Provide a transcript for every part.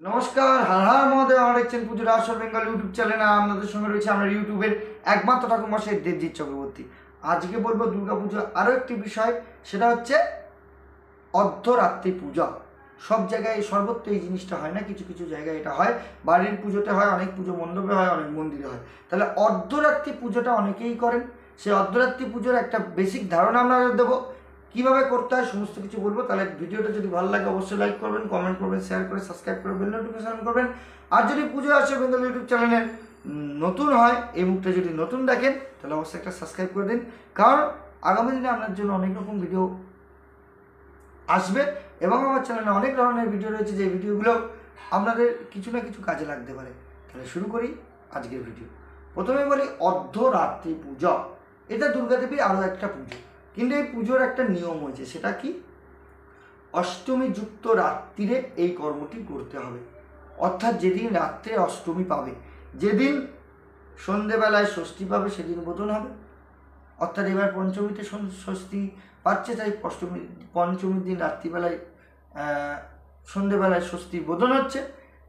নমস্কার, হর হর মহাদেব। আমরা দেখছেন পুজোর আসল বেঙ্গল ইউটিউব চ্যানেলে। আপনাদের সঙ্গে রয়েছে আমরা ইউটিউবের একমাত্র ঠাকুরমশাই দেবজিৎ চক্রবর্তী। আজকে বলবো দুর্গাপুজো আরও একটি বিষয়, সেটা হচ্ছে অর্ধরাত্রি পূজা। সব জায়গায় সর্বত্র এই জিনিসটা হয় না, কিছু কিছু জায়গায় এটা হয়। বাড়ির পুজোতে হয়, অনেক পুজো মণ্ডপে হয়, অনেক মন্দিরে হয়। তাহলে অর্ধরাত্রি পুজোটা অনেকেই করেন। সেই অর্ধরাত্রি পুজোর একটা বেসিক ধারণা আমরা দেবো, কীভাবে করতে হয় সমস্ত কিছু বলবো। তাহলে ভিডিওটা যদি ভালো লাগে অবশ্যই লাইক করবেন, কমেন্ট করবেন, শেয়ার করে সাবস্ক্রাইব করে বেল নোটিফিকেশন করবেন। আর যদি পুজো আসে বেঙ্গল ইউটিউব চ্যানেলে নতুন হয়, এই মুখটা যদি নতুন দেখেন তাহলে অবশ্যই একটা সাবস্ক্রাইব করে দিন, কারণ আগামী দিনে আপনার জন্য অনেক রকম ভিডিও আসবে এবং আমার চ্যানেলে অনেক ধরনের ভিডিও রয়েছে, যে ভিডিওগুলো আপনাদের কিছু না কিছু কাজে লাগতে পারে। তাহলে শুরু করি আজকের ভিডিও। প্রথমে বলি অর্ধরাত্রি পূজা। এটা দুর্গাদেবীর আরও একটা পুজো, কিন্তু এই পুজোর একটা নিয়ম হয়েছে। সেটা কি? অষ্টমী যুক্ত রাত্রিরে এই কর্মটি করতে হবে। অর্থাৎ যেদিন রাত্রে অষ্টমী পাবে, যেদিন সন্ধেবেলায় ষষ্ঠী পাবে, সেদিন বোধন হবে। অর্থাৎ এবার পঞ্চমীতে ষষ্ঠী পাচ্ছে, তাই পঞ্চমীর দিন রাত্রিবেলায় সন্ধেবেলায় ষষ্ঠীর বোধন হচ্ছে।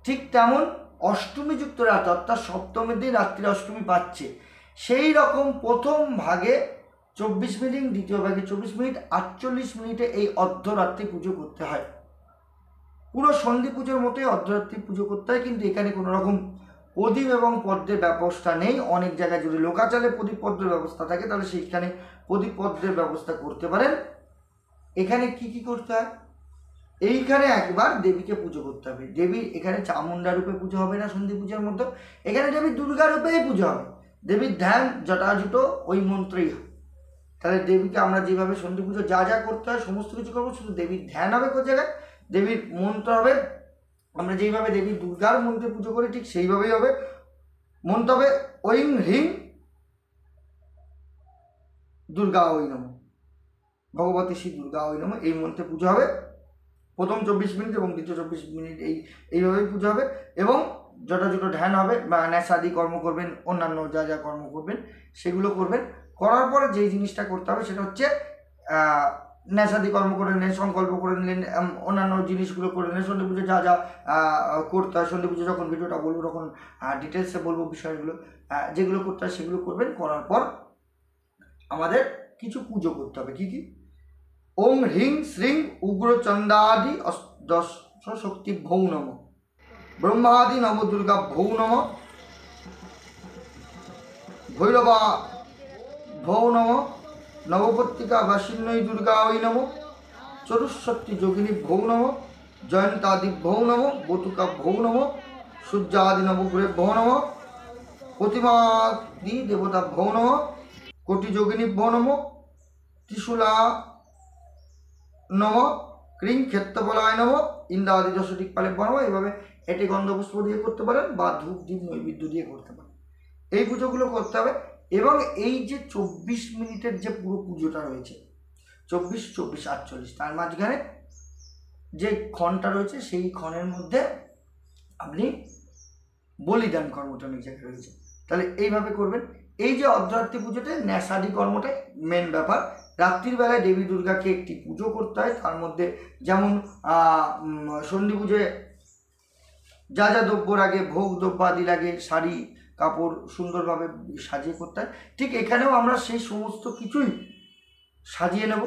ঠিক তেমন অষ্টমীযুক্ত রাত, অর্থাৎ সপ্তমীর দিন রাত্রি অষ্টমী পাচ্ছে, সেই রকম প্রথম ভাগে 24 মিনিট, দ্বিতীয় ভাগে 24 মিনিট, 48 মিনিটে এই অর্ধরাত্রি পুজো করতে হয়। পুরো সন্ধি পুজোর মতোই অর্ধরাত্রি পুজো করতে হয়, কিন্তু এখানে কোনো রকম প্রদীপ এবং পদ্মের ব্যবস্থা নেই। অনেক জায়গায় যদি লোকাচালে প্রদীপ পদ্মের ব্যবস্থা থাকে তাহলে সেইখানে প্রদীপ পদ্মের ব্যবস্থা করতে পারেন। এখানে কি কি করতে হয়? এইখানে একবার দেবীকে পুজো করতে হবে। দেবী এখানে চামুণ্ডা রূপে পুজো হবে না সন্ধি পুজোর মতো, এখানে দেবী দুর্গা রূপেই পুজো হবে। দেবীর ধ্যান জটাজুটো ওই মন্ত্রেই হয়। তাহলে দেবীকে আমরা যেভাবে সন্ধি পুজো যা যা করতে হয় সমস্ত কিছু করবো, শুধু দেবীর ধ্যান হবে কোন জায়গায়, দেবীর মন্ত্র হবে। আমরা যেইভাবে দেবী দুর্গার মন্ত্রে পুজো করি ঠিক সেইভাবেই হবে। মন্ত্র হবে ঐং হ্রিং দুর্গা ওই নম, ভগবতী শ্রী দুর্গা ওই নম। এই মন্ত্রে পুজো হবে প্রথম 24 মিনিট এবং দ্বিতীয় 24 মিনিট এইভাবেই পুজো হবে। এবং যথাযথ ধ্যান হবে, বা নেশাদি কর্ম করবেন, অন্যান্য যা যা কর্ম করবেন সেগুলো করবেন। করার পরে যেই জিনিসটা করতে হবে সেটা হচ্ছে নেশাদি কর্ম করে নিলেন, সংকল্প করে নিলেন, অন্যান্য জিনিসগুলো করে নিলেন। সন্ধি পুজো যা যা করতে হয়, সন্ধি পুজো যখন ভিডিওটা বলবো তখন ডিটেলসে বলবো বিষয়গুলো, যেগুলো করতে হয় সেগুলো করবেন। করার পর আমাদের কিছু পুজো করতে হবে। কি কি? ওম হ্রিং শ্রীং উগ্রচন্দাদি দশ শক্তি ভৌ নম, ব্রহ্মাদি নব দুর্গা ভৌ নম, ভৈরবা ভৌ নম, নবপত্রিকা বাসিন্নই দুর্গা ওই নম, চতুষ্শক্তি যোগিনী ভৌ নম, জয়ন্তাদি ভৌ নম, বতুকা ভৌ নম, সূর্যাদি নবগ্রহে ভৌ নম, প্রতিমাদি দেবতা ভৌ নম, কোটি যোগিনী ভৌ নম, ত্রিশূলা নম, ক্রিং ক্ষেত্রবলায় নম, ইন্দ্রাদি দশ দিকপালে নম। এইভাবে এটি গন্ধপুষ্প দিয়ে করতে পারেন বা ধূপ দ্বীপ নৈবেদ্য দিয়ে করতে পারেন। এই পুজোগুলো করতে হবে। এবং এই যে 24 মিনিটের যে পুরো পুজোটা রয়েছে, 24, 24, 48, তার মাঝখানে যে ক্ষণটা রয়েছে সেই ক্ষণের মধ্যে আপনি বলিদান কর্মটা অনেক জায়গায় রয়েছে। তাহলে এইভাবে করবেন। এই যে অর্ধরাত্রি পুজোতে নেশাদি কর্মটাই মেন ব্যাপার। রাত্রির বেলায় দেবী দুর্গাকে একটি পুজো করতে হয়। তার মধ্যে যেমন সন্ধি পুজোয় যা যা দ্রব্য লাগে, ভোগ দ্রব্য আদি লাগে, শাড়ি কাপড় সুন্দরভাবে সাজিয়ে করতে হয়, ঠিক এখানেও আমরা সেই সমস্ত কিছুই সাজিয়ে নেব।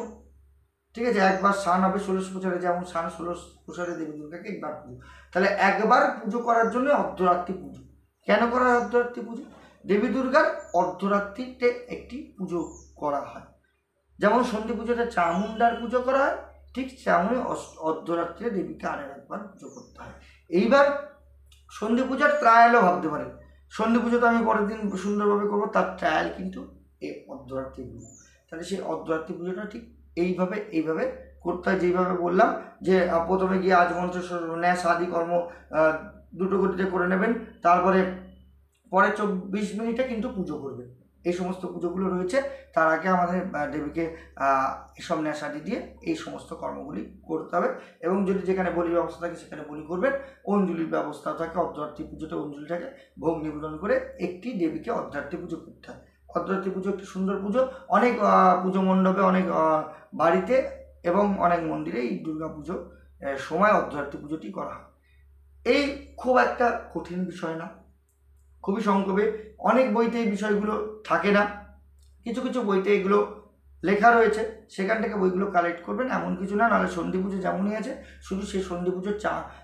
ঠিক আছে? একবার স্নান হবে 16 প্রচারে, যেমন স্নান 16 প্রচারে দেবী দুর্গাকে একবার পুজো। তাহলে একবার পুজো করার জন্য অর্ধরাত্রি পুজো। কেন করা হয় অর্ধরাত্রি পুজো? দেবী দুর্গার অর্ধরাত্রিতে একটি পুজো করা হয়। যেমন সন্ধি পুজোতে চামুণ্ডার পুজো করা হয়, ঠিক তেমনই অর্ধরাত্রিতে দেবীকে একবার পুজো করতে হয়। এইবার সন্ধি পূজার ট্রায়ালও ভাবতে পারেন। সন্ধি পুজো তো আমি পরের দিন সুন্দরভাবে করবো, তার ট্রায়াল কিন্তু এই অর্ধরাত্রি পুজো। তাহলে সেই অর্ধরাত্রি পুজোটা ঠিক এইভাবে করতে হয়, যেইভাবে বললাম। যে প্রথমে গিয়ে আজ মন্ত্র ন্যাস আদি কর্ম দুটো গতিতে করে নেবেন, তারপরে পরে 24 মিনিটে কিন্তু পুজো করবেন। এই সমস্ত পুজোগুলো রয়েছে। তার আগে আমাদের দেবীকে এসব নেশাদি দিয়ে এই সমস্ত কর্মগুলি করতে হবে। এবং যদি যেখানে বলি ব্যবস্থা থাকে সেখানে বলি করবেন। অঞ্জলির ব্যবস্থা থাকে, অর্ধরাত্রি পুজোতে অঞ্জলি থাকে, ভোগ নিবেদন করে একটি দেবীকে অর্ধরাত্রি পুজো করতে হয়। অর্ধরাত্রি পুজো একটি সুন্দর পুজো। অনেক পুজো মণ্ডপে, অনেক বাড়িতে এবং অনেক মন্দিরে এই দুর্গা পুজো সময় অর্ধরাত্রি পুজোটি করা হয়। এই খুব একটা কঠিন বিষয় না, খুবই সংক্ষেপে। অনেক বইতে এই বিষয়গুলো থাকে না, কিছু কিছু বইতে এগুলো লেখা রয়েছে, সেখান থেকে বইগুলো কালেক্ট করবেন, এমন কিছু না। নাহলে সন্ধি পুজো যেমনই আছে, শুধু সেই সন্ধি পুজোর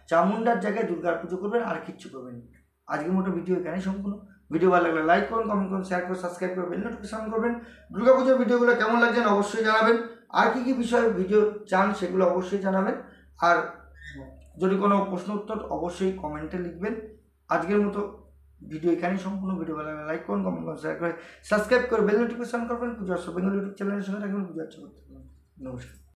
চামুন্ডার জায়গায় দুর্গার পুজো করবেন, আর কিচ্ছু করবেন না। আজকের মতো ভিডিও এখানেই সম্পূর্ণ। ভিডিও ভালো লাগলে লাইক করুন, কমেন্ট করুন, শেয়ার করুন, সাবস্ক্রাইব করুন, বেল নোটিফিকেশন করবেন। দুর্গা পুজোর ভিডিওগুলো কেমন লাগছেন অবশ্যই জানাবেন, আর কী কী বিষয়ে ভিডিও চান সেগুলো অবশ্যই জানাবেন। আর যদি কোনো প্রশ্ন উত্তর অবশ্যই কমেন্টে লিখবেন। আজকের মতো ভিডিও এখানেই সম্পূর্ণ। ভিডিও ভালো লাগলে লাইক করুন, কমেন্ট করুন, শেয়ার করে সাবস্ক্রাইব করে বেল নোটিফিকেশন করবেন। পুজো বেঙ্গল ইউটিউব চ্যানেলের সঙ্গে থাকবেন। পুজো করতে পারবেন। নমস্কার।